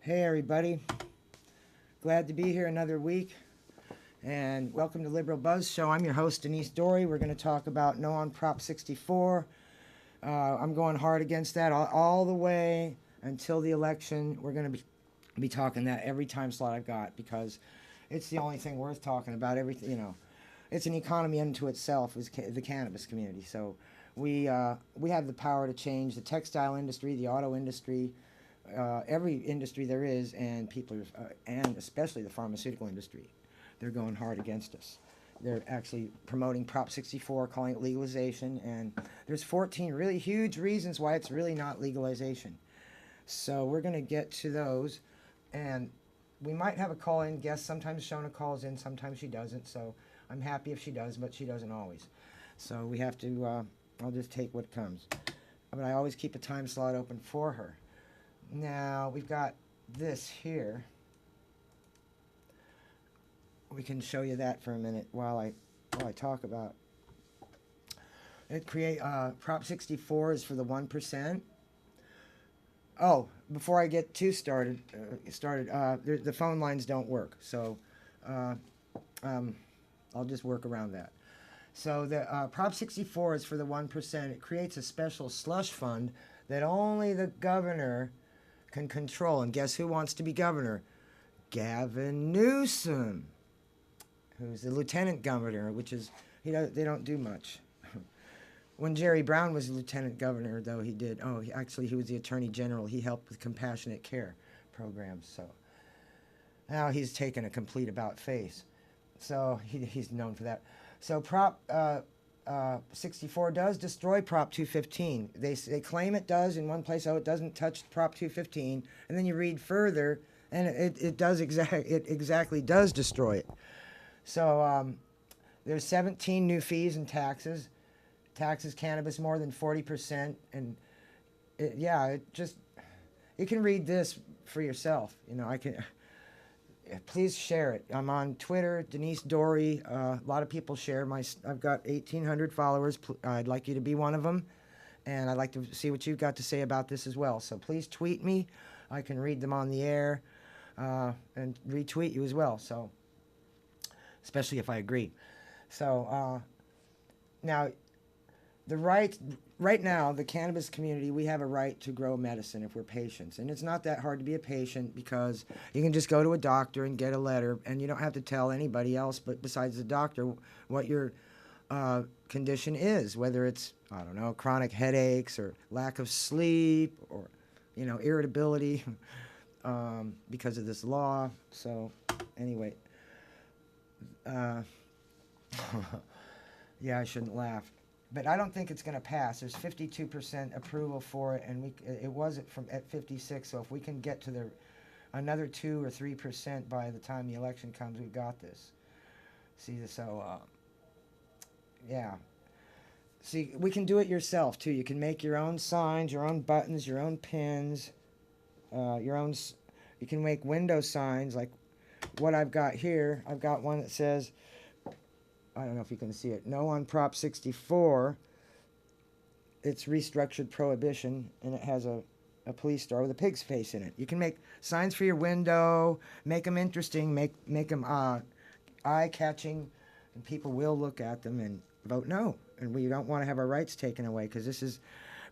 Hey everybody, glad to be here another week, and welcome to Liberal Buzz Show. I'm your host Denise Dory. We're going to talk about no on Prop 64. I'm going hard against that all the way until the election. We're going to be talking that every time slot I've got because it's the only thing worth talking about. Everything, it's an economy unto itself, is the cannabis community. So we have the power to change the textile industry, the auto industry, every industry there is, and and especially the pharmaceutical industry. They're going hard against us. They're actually promoting Prop 64, calling it legalization, and there's 14 really huge reasons why it's really not legalization. So we're going to get to those, and we might have a call-in guest. Sometimes Shona calls in, sometimes she doesn't, so I'm happy if she does, but she doesn't always. So we have to, I'll just take what comes. But I always keep a time slot open for her. Now, we've got this here. We can show you that for a minute while I talk about it. Prop 64 is for the 1%. Oh, before I get too started, the phone lines don't work, so I'll just work around that. So the Prop 64 is for the 1%. It creates a special slush fund that only the governor can control. And guess who wants to be governor? Gavin Newsom, who's the lieutenant governor, which is, they don't do much. When Jerry Brown was lieutenant governor, though, he did. He was the attorney general. He helped with compassionate care programs. So now he's taken a complete about face. So he's known for that. So Prop 64 does destroy Prop 215. They claim it does in one place. Oh, it doesn't touch Prop 215. And then you read further, and it exactly does destroy it. So there's 17 new fees and taxes. Taxes cannabis more than 40%, and you can read this for yourself. Please share it. I'm on Twitter, Denise Dory. A lot of people share I've got 1,800 followers. I'd like you to be one of them, and I'd like to see what you've got to say about this as well. So please tweet me. I can read them on the air and retweet you as well. So, especially if I agree. So now, right now, the cannabis community, we have a right to grow medicine if we're patients. And it's not that hard to be a patient because you can just go to a doctor and get a letter, and you don't have to tell anybody else but besides the doctor what your condition is, whether it's, I don't know, chronic headaches or lack of sleep or, irritability because of this law. So anyway, yeah, I shouldn't laugh. But I don't think it's going to pass. There's 52% approval for it, and it was at 56. So if we can get to another 2 or 3% by the time the election comes, we've got this. Yeah. See, we can do it yourself too. You can make your own signs, your own buttons, your own pins, You can make window signs like what I've got here. I've got one that says, I don't know if you can see it, no on Prop 64. It's restructured prohibition, and it has a police star with a pig's face in it. You can make signs for your window, make them interesting, make them eye-catching, and people will look at them and vote no. And we don't want to have our rights taken away because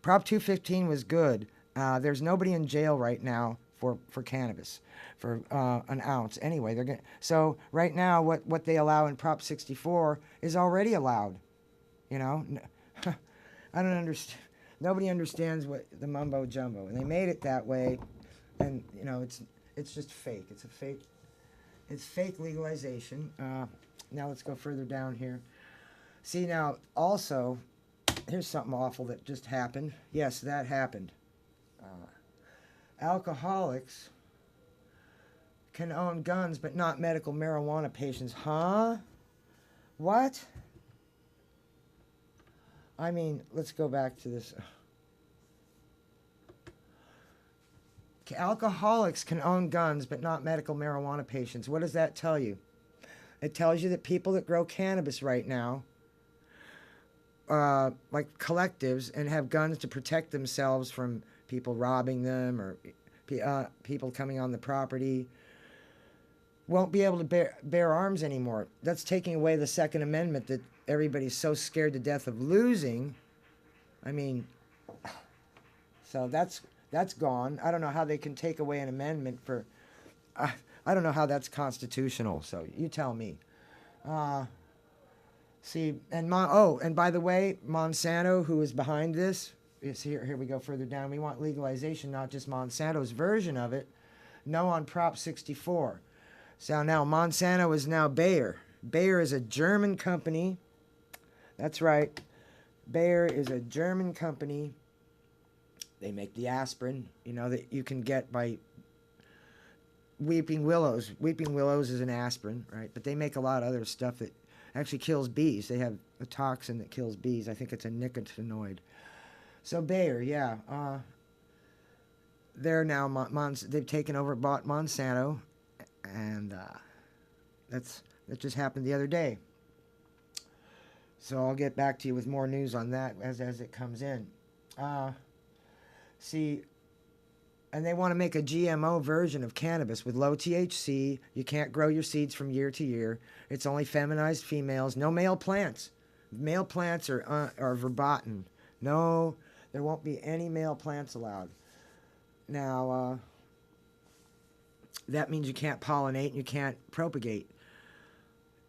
Prop 215 was good. There's nobody in jail right now for cannabis, for an ounce. Anyway, so right now what they allow in Prop 64 is already allowed. I don't understand. Nobody understands what the mumbo jumbo, and they made it that way, and it's just fake. It's fake legalization. Now let's go further down here. See, now also, here's something awful that just happened. Yes, that happened. Alcoholics can own guns, but not medical marijuana patients. Huh? What? I mean, let's go back to this. Alcoholics can own guns, but not medical marijuana patients. What does that tell you? It tells you that people that grow cannabis right now, like collectives, and have guns to protect themselves from people robbing them or people coming on the property won't be able to bear arms anymore. That's taking away the Second Amendment that everybody's so scared to death of losing. I mean, so that's gone. I don't know how they can take away an amendment for. I don't know how that's constitutional. So you tell me. See, and and by the way, Monsanto, who is behind this, is here. Here we go further down. We want legalization, not just Monsanto's version of it. No on Prop 64. So now Monsanto is now Bayer. Bayer is a German company. That's right. Bayer is a German company. They make the aspirin, that you can get by weeping willows. Weeping willows is an aspirin, right? But they make a lot of other stuff that actually kills bees. They have a toxin that kills bees. I think it's a nicotinoid. So Bayer, yeah. They're now, they've taken over, bought Monsanto. And that just happened the other day. So I'll get back to you with more news on that as it comes in. See, and they want to make a GMO version of cannabis with low THC. You can't grow your seeds from year to year. It's only feminized females. No male plants. Male plants are verboten. No, there won't be any male plants allowed. Now, that means you can't pollinate and you can't propagate.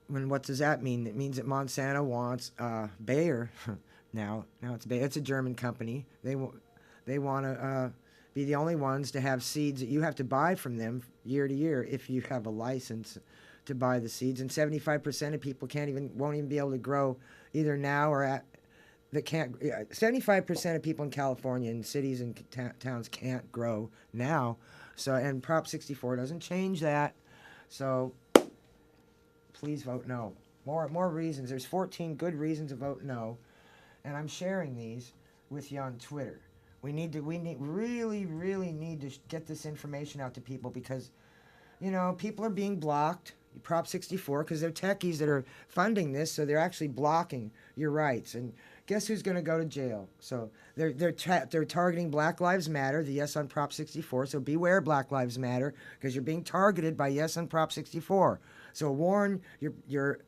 What does that mean? It means that Monsanto wants Bayer. now it's Bayer. It's a German company. They want to be the only ones to have seeds that you have to buy from them year to year if you have a license to buy the seeds. And 75% of people won't even be able to grow either now or that can't. 75% of people in California and cities and towns can't grow now. So, and Prop 64 doesn't change that. So, please vote no. More reasons. There's 14 good reasons to vote no, and I'm sharing these with you on Twitter. We really need to get this information out to people because, people are being blocked. Prop 64 because they're techies that are funding this, so they're actually blocking your rights. And guess who's going to go to jail? So they're targeting Black Lives Matter, the yes on Prop 64. So beware, Black Lives Matter, because you're being targeted by yes on Prop 64. So warn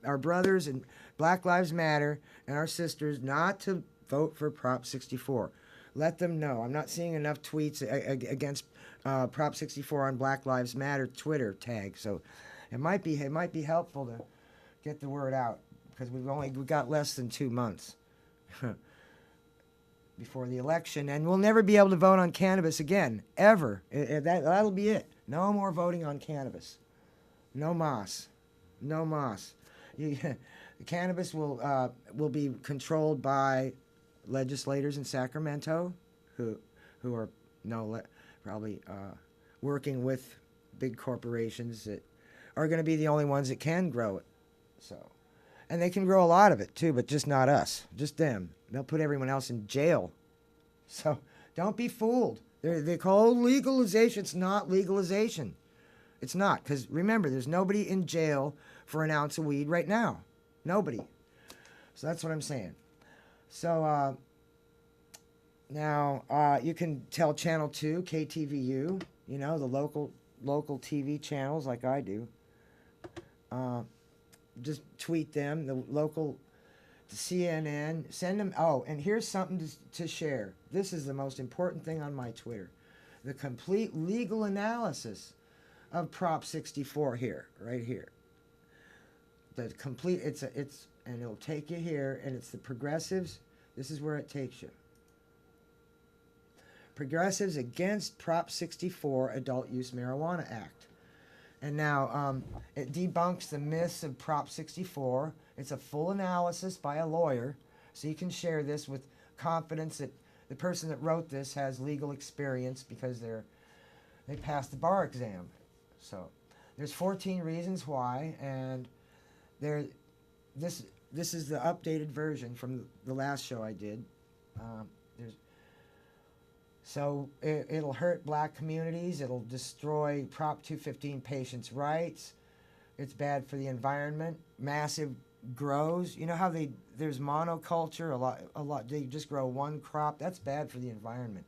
our brothers and Black Lives Matter and our sisters not to vote for Prop 64. Let them know. I'm not seeing enough tweets against Prop 64 on Black Lives Matter Twitter tag. So it might be helpful to get the word out because we got less than 2 months before the election, and we'll never be able to vote on cannabis again, ever. That'll be it. No more voting on cannabis. No mas. No mas. Cannabis will be controlled by legislators in Sacramento who are probably working with big corporations that are going to be the only ones that can grow it. So, and they can grow a lot of it too, but just not us, just them. They'll put everyone else in jail. So don't be fooled. They call legalization. It's not legalization. It's not, because remember, there's nobody in jail for an ounce of weed right now. Nobody. So that's what I'm saying. So now you can tell Channel 2, KTVU, the local TV channels like I do. Just tweet them, the local CNN, send them. Oh, and here's something to share. This is the most important thing on my Twitter. The complete legal analysis of Prop 64 here, right here. The complete, and it'll take you here, and it's the progressives. This is where it takes you. Progressives against Prop 64 Adult Use Marijuana Act. And now it debunks the myths of Prop 64. It's a full analysis by a lawyer, so you can share this with confidence that the person that wrote this has legal experience because they passed the bar exam. So there's 14 reasons why, and this is the updated version from the last show I did. So it'll hurt black communities. It'll destroy Prop 215 patients' rights. It's bad for the environment. Massive grows. You know how there's monoculture a lot. They just grow one crop. That's bad for the environment.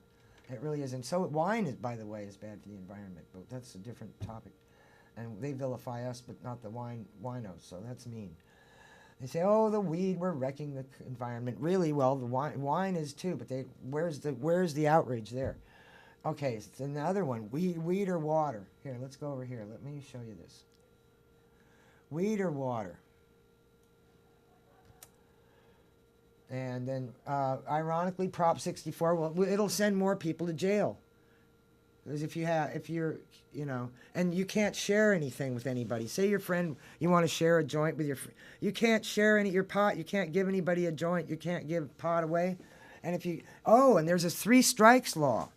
It really is. And so wine, is, by the way, is bad for the environment. But that's a different topic. And they vilify us, but not the winos. So that's mean. They say, "Oh, the weed, we're wrecking the environment." Really, well, the wine is too. But where's the outrage there? Okay, it's another one. Weed or water? Here, let's go over here. Let me show you this. Weed or water? And then, ironically, Prop 64. Well, it'll send more people to jail. Because if you're, and you can't share anything with anybody. Say your friend, you want to share a joint with you can't share your pot. You can't give anybody a joint. You can't give pot away. And and there's a 3 strikes law.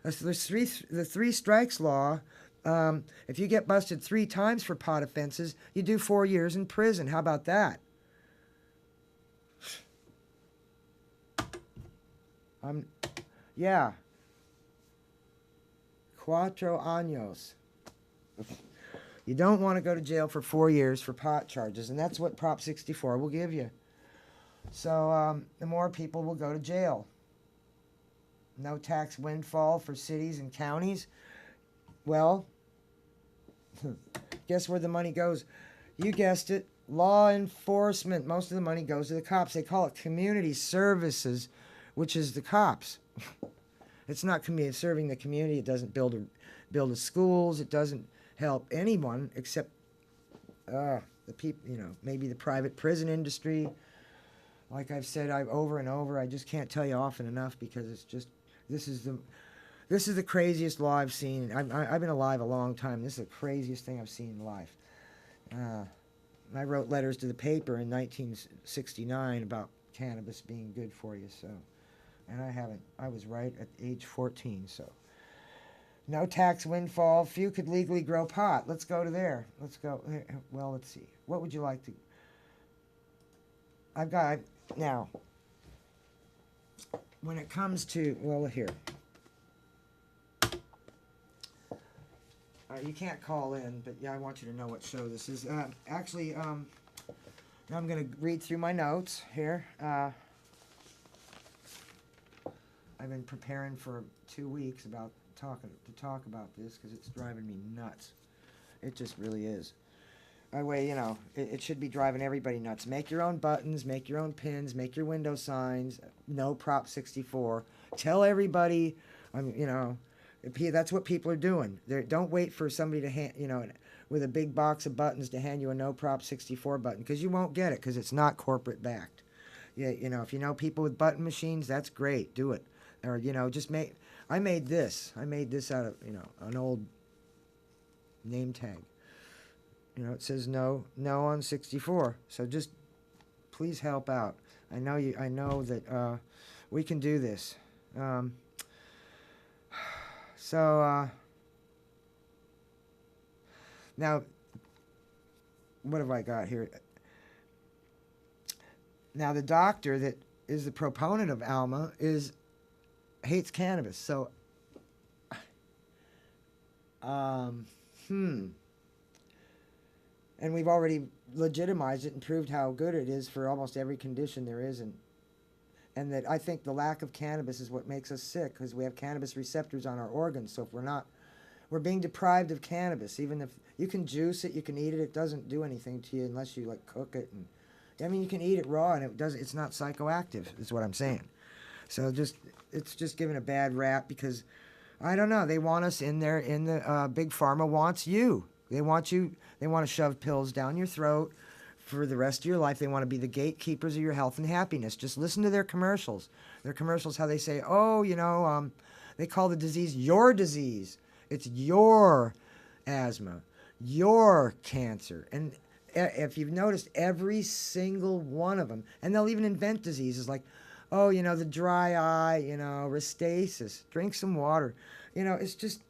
The 3 strikes law. If you get busted 3 times for pot offenses, you do 4 years in prison. How about that? Yeah. 4 años. You don't want to go to jail for 4 years for pot charges, and that's what Prop 64 will give you. So the more people will go to jail. No tax windfall for cities and counties. Well, guess where the money goes? You guessed it. Law enforcement. Most of the money goes to the cops. They call it community services, which is the cops. It's not serving the community. It doesn't build schools. It doesn't help anyone except the people. Maybe the private prison industry. Like I've said, over and over. I just can't tell you often enough because it's just this is the craziest law I've seen. I've been alive a long time. This is the craziest thing I've seen in life. I wrote letters to the paper in 1969 about cannabis being good for you. So. And I was right at age 14, so. No tax windfall. Few could legally grow pot. Let's go to there. Let's go. Well, let's see. What would you like to... Now, when it comes to... Well, here. You can't call in, but yeah, I want you to know what show this is. Actually, now I'm going to read through my notes here. I've been preparing for 2 weeks to talk about this because it's driving me nuts. It just really is. It should be driving everybody nuts. Make your own buttons, make your own pins, make your window signs. No Prop 64. Tell everybody, that's what people are doing. Don't wait for somebody to hand, with a big box of buttons to hand you a no Prop 64 button because you won't get it because it's not corporate backed. Yeah, if you know people with button machines, that's great. Do it. Or, I made this out of, an old name tag. It says no on 64. So just please help out. I know that we can do this. Now, what have I got here? Now, the doctor that is the proponent of Alma hates cannabis. So, and we've already legitimized it and proved how good it is for almost every condition there is, and that I think the lack of cannabis is what makes us sick because we have cannabis receptors on our organs. So if we're being deprived of cannabis. Even if you can juice it, you can eat it, it doesn't do anything to you unless you cook it. And you can eat it raw and it's not psychoactive. Is what I'm saying. So it's just given a bad rap because, I don't know, they want us in there, big pharma wants you. They want to shove pills down your throat for the rest of your life. They want to be the gatekeepers of your health and happiness. Just listen to their commercials. Their commercials, how they say, they call the disease your disease. It's your asthma, your cancer. And if you've noticed, every single one of them, and they'll even invent diseases like, the dry eye, rhestasis. Drink some water. It's just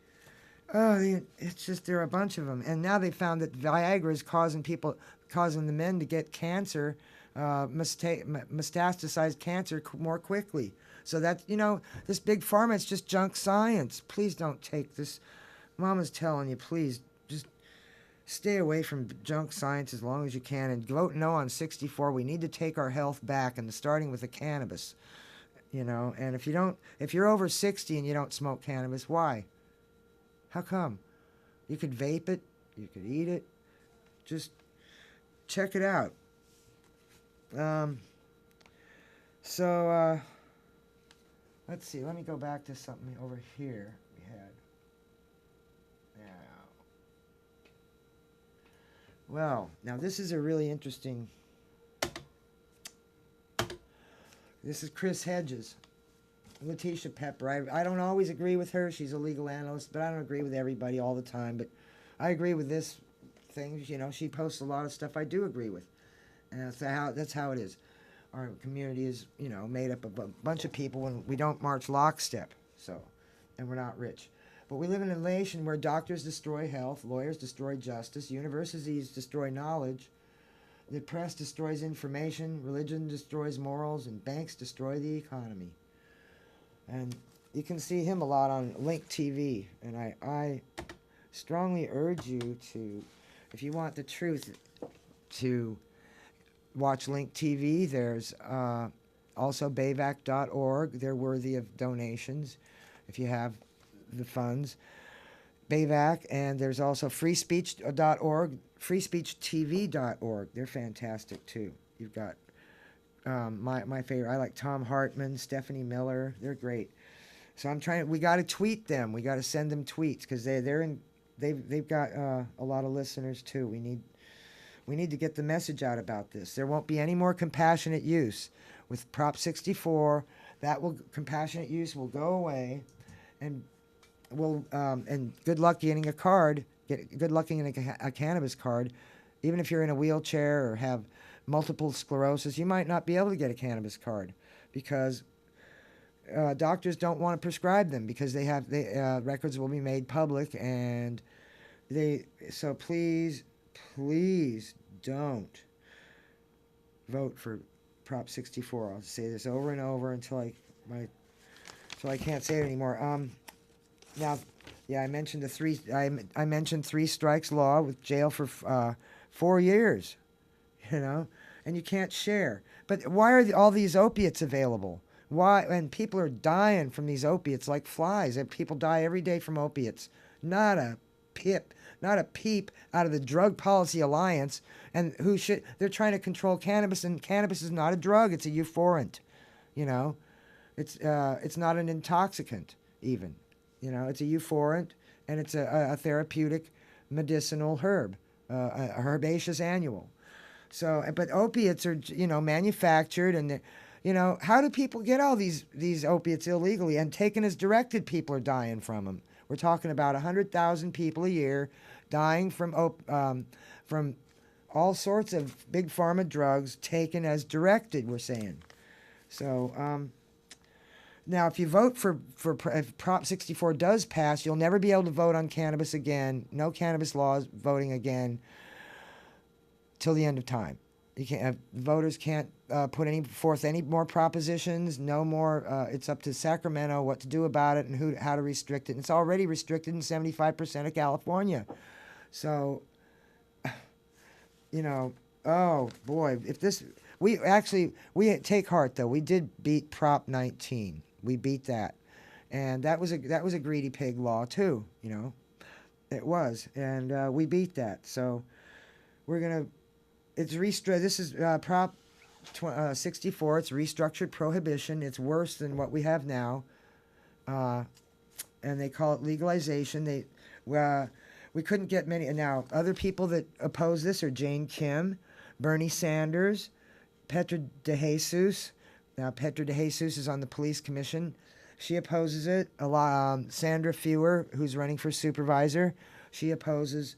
there are a bunch of them. And now they found that Viagra is causing the men to get cancer, metastasized cancer more quickly. So that, this big pharma, it's just junk science. Please don't take this. Mama's telling you, please just stay away from junk science as long as you can and vote no on 64. We need to take our health back, and starting with the cannabis. you know. And if you're over 60 and you don't smoke cannabis, why? How come? You could vape it, you could eat it. Just check it out. So let's see. Let me go back to something over here we had. Now, well, now this is a really interesting. This is Chris Hedges, Letitia Pepper. I don't always agree with her. She's a legal analyst, but I don't agree with everybody all the time. But I agree with this thing. You know, she posts a lot of stuff I do agree with, and that's how it is. Our community is, you know, made up of a bunch of people, and we don't march lockstep. So, and we're not rich. But we live in a nation where doctors destroy health, lawyers destroy justice, universities destroy knowledge, the press destroys information, religion destroys morals, and banks destroy the economy. And you can see him a lot on Link TV. And I strongly urge you to, if you want the truth, to watch Link TV. There's also bayvac.org. They're worthy of donations if you have the funds. Bayvac, and there's also freespeech.org, freespeechtv.org. They're fantastic too. You've got my favorite. I like Tom Hartman, Stephanie Miller. They're great. So we got to tweet them. We got to send them tweets because they've got a lot of listeners too. We need to get the message out about this. There won't be any more compassionate use with Prop 64. Compassionate use will go away, and good luck getting a card. Good luck getting a cannabis card. Even if you're in a wheelchair or have multiple sclerosis, you might not be able to get a cannabis card because doctors don't want to prescribe them because records will be made public, and so please don't vote for Prop 64. I'll say this over and over until I can't say it anymore. Now, yeah, I mentioned I mentioned 3 strikes law with jail for 4 years, you know, and you can't share. But why are all these opiates available? Why? And people are dying from these opiates like flies. And people die every day from opiates. Not a peep out of the Drug Policy Alliance. And they're trying to control cannabis, and cannabis is not a drug. It's a euphorant, you know. It's not an intoxicant even. You know, it's a euphorant, and it's a therapeutic medicinal herb, a herbaceous annual. So, but opiates are, you know, manufactured, and, you know, how do people get all these opiates illegally? And taken as directed, people are dying from them. We're talking about 100,000 people a year dying from all sorts of big pharma drugs taken as directed, we're saying. So, now, if you vote if Prop 64 does pass, you'll never be able to vote on cannabis again. No cannabis laws voting again till the end of time. Voters can't put forth any more propositions. No more. It's up to Sacramento what to do about it and how to restrict it. And it's already restricted in 75% of California. So, you know, oh boy, we take heart though. We did beat Prop 19. We beat that, and that was a greedy pig law too. You know, it was, and we beat that. So we're gonna. This is Prop 64. It's restructured prohibition. It's worse than what we have now, and they call it legalization. We couldn't get many. Now, other people that oppose this are Jane Kim, Bernie Sanders, Petra DeJesus. Now, Petra DeJesus is on the police commission. She opposes it. Sandra Fewer, who's running for supervisor, she opposes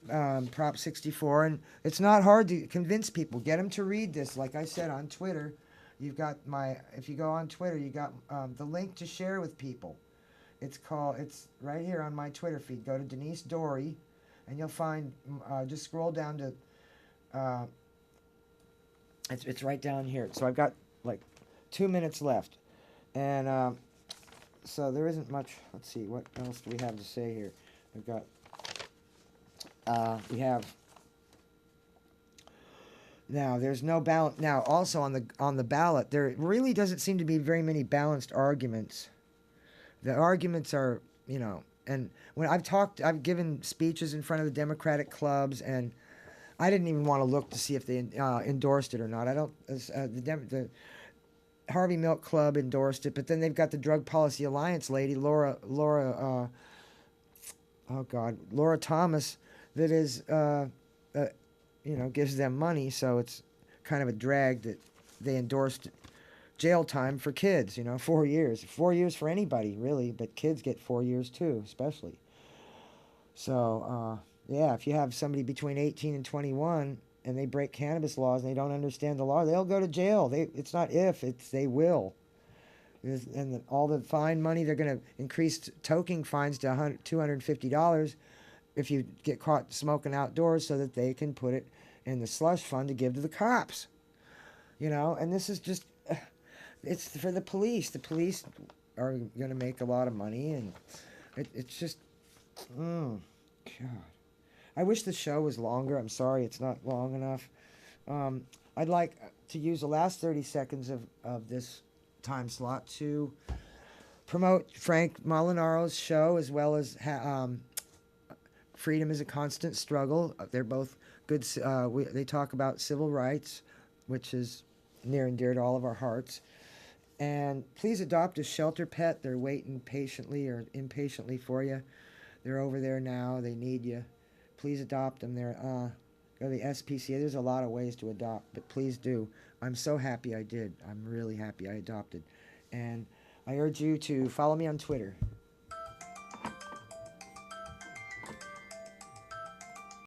Prop 64. And it's not hard to convince people. Get them to read this. Like I said, on Twitter, if you go on Twitter, you got the link to share with people. It's right here on my Twitter feed. Go to Denise Dory, and you'll find, just scroll down to, it's right down here. So I've got like 2 minutes left. And so there isn't much. Let's see, what else do we have to say here? We've got, Now there's no balance. Now also on the ballot, there really doesn't seem to be very many balanced arguments. The arguments are, you know, and when I've given speeches in front of the Democratic clubs, and I didn't even want to look to see if they endorsed it or not. I don't. The Harvey Milk Club endorsed it, but then they've got the Drug Policy Alliance lady, Laura, Laura Thomas, that is, you know, gives them money, so it's kind of a drag that they endorsed jail time for kids, you know, 4 years. 4 years for anybody, really, but kids get 4 years too, especially. So, yeah, if you have somebody between 18 and 21 and they break cannabis laws and they don't understand the law, they'll go to jail. It's not if, it's they will. And all the fine money, they're going to increase toking fines to $250 if you get caught smoking outdoors, so that they can put it in the slush fund to give to the cops. You know, and this is just, it's for the police. The police are going to make a lot of money, and it's just, God. I wish the show was longer. I'm sorry it's not long enough. I'd like to use the last 30 seconds of this time slot to promote Frank Molinaro's show, as well as Freedom is a Constant Struggle. They're both good. They talk about civil rights, which is near and dear to all of our hearts. And please adopt a shelter pet. They're waiting patiently or impatiently for you. They're over there now. They need you. Please adopt them. They're go to the SPCA. There's a lot of ways to adopt, but please do. I'm so happy I did. I'm really happy I adopted. And I urge you to follow me on Twitter.